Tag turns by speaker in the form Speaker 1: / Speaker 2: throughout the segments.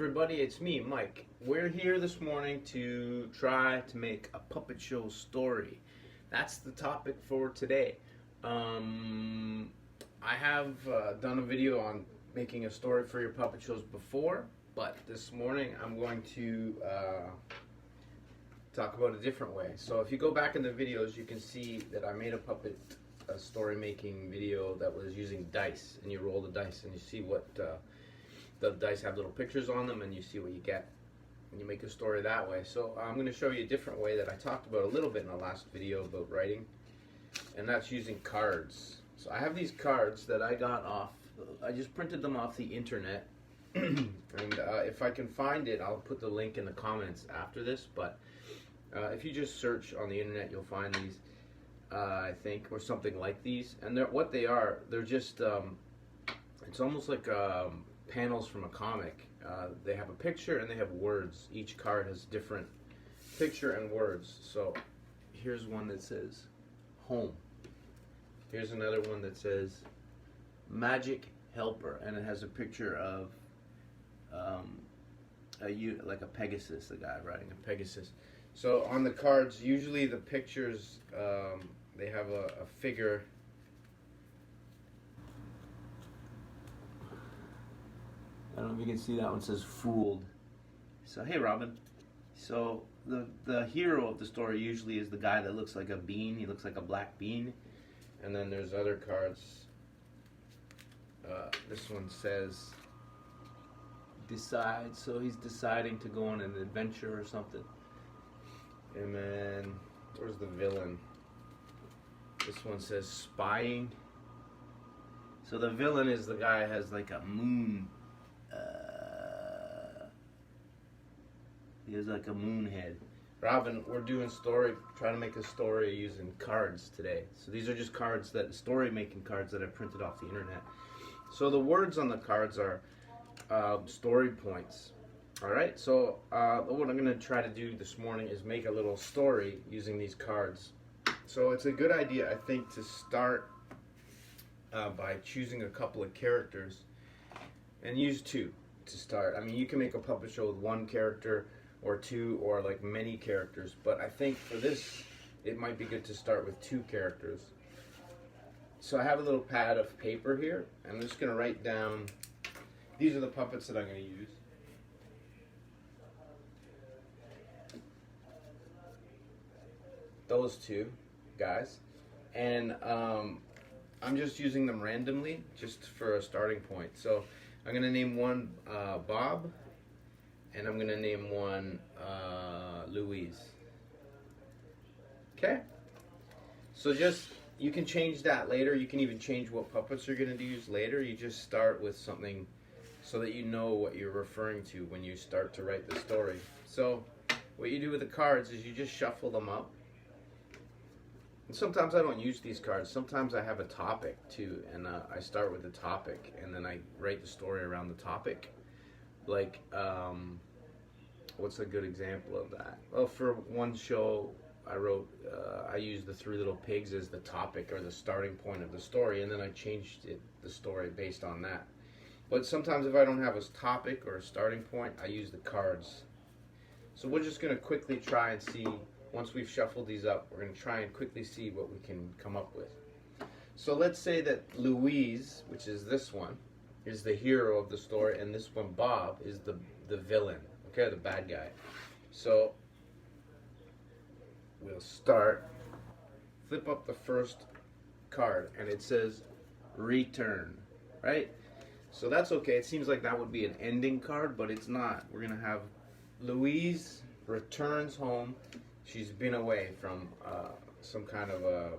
Speaker 1: everybody, it's me, Mike. We're here this morning to try to make a puppet show story. That's the topic for today. I have done a video on making a story for your puppet shows before, but this morning I'm going to talk about a different way. So if you go back in the videos, you can see that I made a story making video that was using dice, and you roll the dice and you see what the dice have little pictures on them, and you see what you get, and you make a story that way. So I'm going to show you a different way that I talked about a little bit in the last video about writing, and that's using cards. So I have these cards that I got off, I just printed them off the internet, and if I can find it, I'll put the link in the comments after this, but if you just search on the internet, you'll find these, I think, or something like these, and what they are, they're just, it's almost like panels from a comic. They have a picture and they have words. Each card has different picture and words. So here's one that says home. Here's another one that says magic helper, and it has a picture of like a Pegasus, a guy riding a Pegasus. So on the cards, usually the pictures, they have a figure. I don't know if you can see, that one says fooled. So hey Robin. So the hero of the story usually is the guy that looks like a bean. He looks like a black bean. And then there's other cards. This one says decide. So he's deciding to go on an adventure or something. And then where's the villain? This one says spying. So the villain is the guy who has like a moon. He has like a moon head. Robin, we're doing trying to make a story using cards today. So these are just cards, story making cards that I printed off the internet. So the words on the cards are story points. Alright, so what I'm going to try to do this morning is make a little story using these cards. So it's a good idea, I think, to start by choosing a couple of characters and use two to start. I mean, you can make a puppet show with one character or two, or like many characters, but I think for this it might be good to start with two characters. So I have a little pad of paper here, and I'm just going to write down, these are the puppets that I'm going to use. Those two guys, and I'm just using them randomly just for a starting point. So I'm going to name one Bob, and I'm going to name one Louise. Okay? So you can change that later. You can even change what puppets you're going to use later. You just start with something so that you know what you're referring to when you start to write the story. So what you do with the cards is you just shuffle them up. And sometimes I don't use these cards. Sometimes I have a topic too, and I start with the topic, and then I write the story around the topic. Like, what's a good example of that? Well, for one show I wrote, I used the Three Little Pigs as the topic or the starting point of the story, and then I changed the story based on that. But sometimes if I don't have a topic or a starting point, I use the cards. So we're just going to quickly try and see, once we've shuffled these up, we're going to try and quickly see what we can come up with. So let's say that Louise, which is this one, is the hero of the story, and this one, Bob, is the villain, okay, the bad guy. So we'll start, flip up the first card, and it says return, right? So that's okay. It seems like that would be an ending card, but it's not. We're going to have Louise returns home. She's been away from some kind of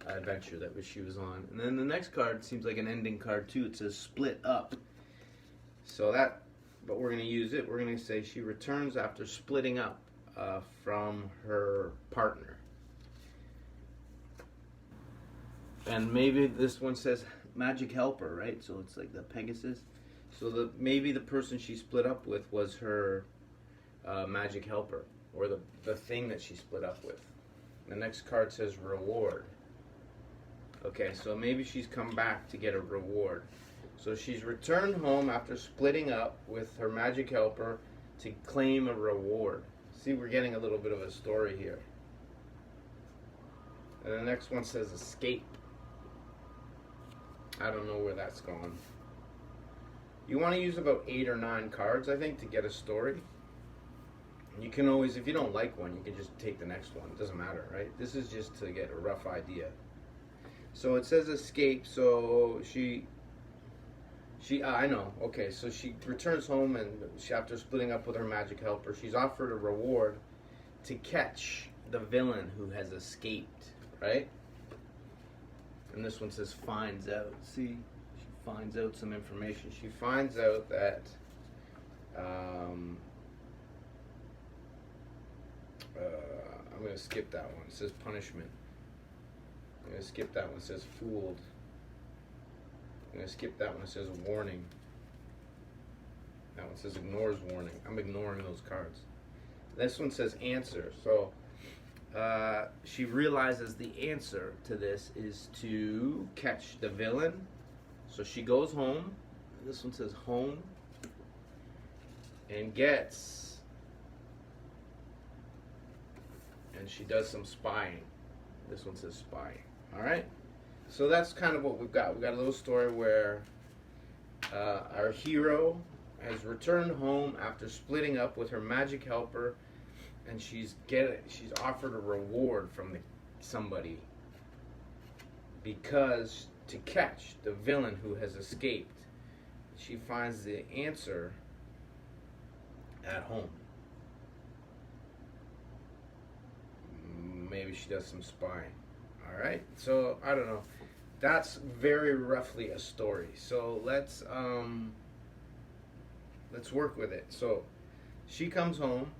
Speaker 1: adventure that she was on. And then the next card seems like an ending card too. It says split up. So but we're going to use it. We're going to say she returns after splitting up from her partner. And maybe this one says magic helper, right? So it's like the Pegasus. So maybe the person she split up with was her magic helper, or the thing that she split up with. The next card says reward. Okay, so maybe she's come back to get a reward. So she's returned home after splitting up with her magic helper to claim a reward. See, we're getting a little bit of a story here. And the next one says escape. I don't know where that's going. You want to use about 8 or 9 cards, I think, to get a story. You can always, if you don't like one, you can just take the next one. It doesn't matter, right? This is just to get a rough idea. So it says escape. So I know. Okay, so she returns home, and after splitting up with her magic helper, she's offered a reward to catch the villain who has escaped, right? And this one says finds out. See, she finds out some information. She finds out that I'm going to skip that one. It says punishment. I'm going to skip that one. It says fooled. I'm going to skip that one. It says warning. That one says ignores warning. I'm ignoring those cards. This one says answer. So she realizes the answer to this is to catch the villain. So she goes home. This one says home. And gets. And she does some spying. This one says spying. Alright? So that's kind of what we've got. We've got a little story where our hero has returned home after splitting up with her magic helper, and she's offered a reward from somebody because to catch the villain who has escaped. She finds the answer at home. Maybe she does some spying. Alright, so I don't know. That's very roughly a story. So let's work with it. So she comes home.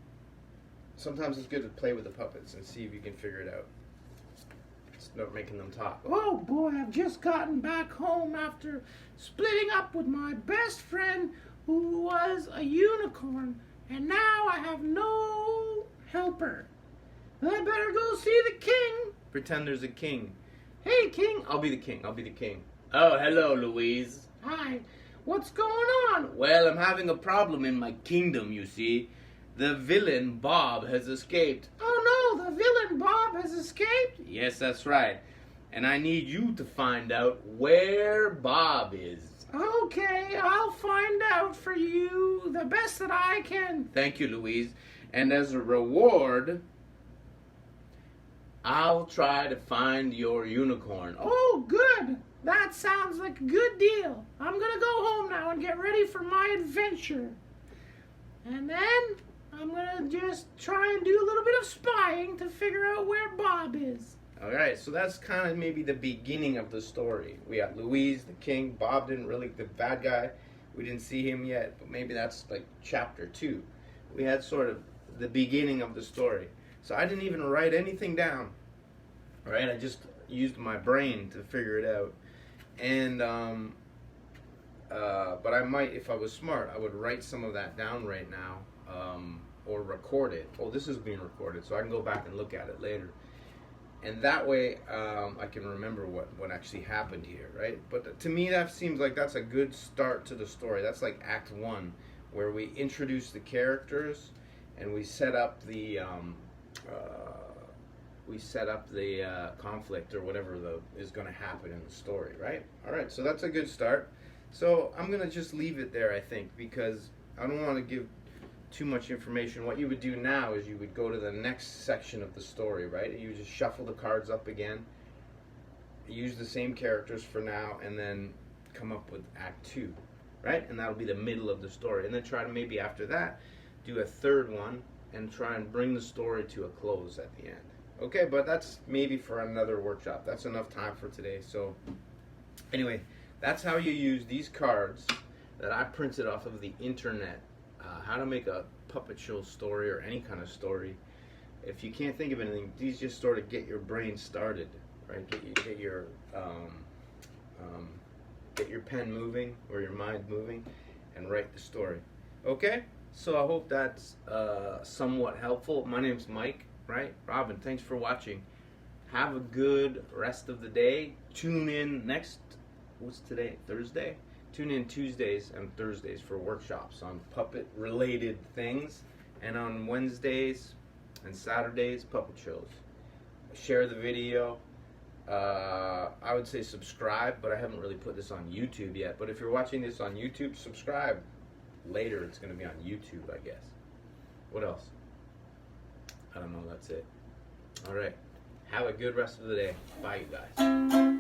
Speaker 1: Sometimes it's good to play with the puppets and see if you can figure it out. Start making them talk.
Speaker 2: Oh boy, I've just gotten back home after splitting up with my best friend who was a unicorn, and now I have no helper. I better go see the king.
Speaker 1: Pretend there's a king.
Speaker 2: Hey, king.
Speaker 1: I'll be the king. I'll be the king.
Speaker 3: Oh, hello, Louise.
Speaker 2: Hi. What's going on?
Speaker 3: Well, I'm having a problem in my kingdom, you see. The villain, Bob, has escaped.
Speaker 2: Oh no, the villain Bob has escaped?
Speaker 3: Yes, that's right. And I need you to find out where Bob is.
Speaker 2: Okay, I'll find out for you the best that I can.
Speaker 3: Thank you, Louise. And as a reward, I'll try to find your unicorn.
Speaker 2: Oh, good. That sounds like a good deal. I'm gonna go home now and get ready for my adventure. And then I'm gonna just try and do a little bit of spying to figure out where Bob is.
Speaker 1: Alright, so that's kind of maybe the beginning of the story. We got Louise, the king. Bob didn't really, the bad guy, we didn't see him yet, but maybe that's like chapter 2. We had sort of the beginning of the story. So I didn't even write anything down. Alright, I just used my brain to figure it out. And, but I might, if I was smart, I would write some of that down right now, or record it. Oh, this is being recorded, so I can go back and look at it later. And that way, I can remember what actually happened here, right? But to me, that seems like that's a good start to the story. That's like Act 1, where we introduce the characters, and we set up the, conflict or whatever is going to happen in the story, right? All right, so that's a good start. So I'm going to just leave it there, I think, because I don't want to give too much information. What you would do now is you would go to the next section of the story, right? You just shuffle the cards up again, use the same characters for now, and then come up with Act 2, right? And that'll be the middle of the story. And then try to maybe after that do a third one and try and bring the story to a close at the end. Okay, but that's maybe for another workshop. That's enough time for today. So anyway, that's how you use these cards that I printed off of the internet. How to make a puppet show story or any kind of story. If you can't think of anything, these just sort of get your brain started, right? Get your pen moving or your mind moving, and write the story. Okay, so I hope that's somewhat helpful. My name's Mike, right? Robin, thanks for watching. Have a good rest of the day. Tune in next, what's today? Thursday? Tune in Tuesdays and Thursdays for workshops on puppet-related things, and on Wednesdays and Saturdays, puppet shows. Share the video. I would say subscribe, but I haven't really put this on YouTube yet. But if you're watching this on YouTube, subscribe. Later, it's going to be on YouTube, I guess. What else? I don't know. That's it. All right. Have a good rest of the day. Bye, you guys.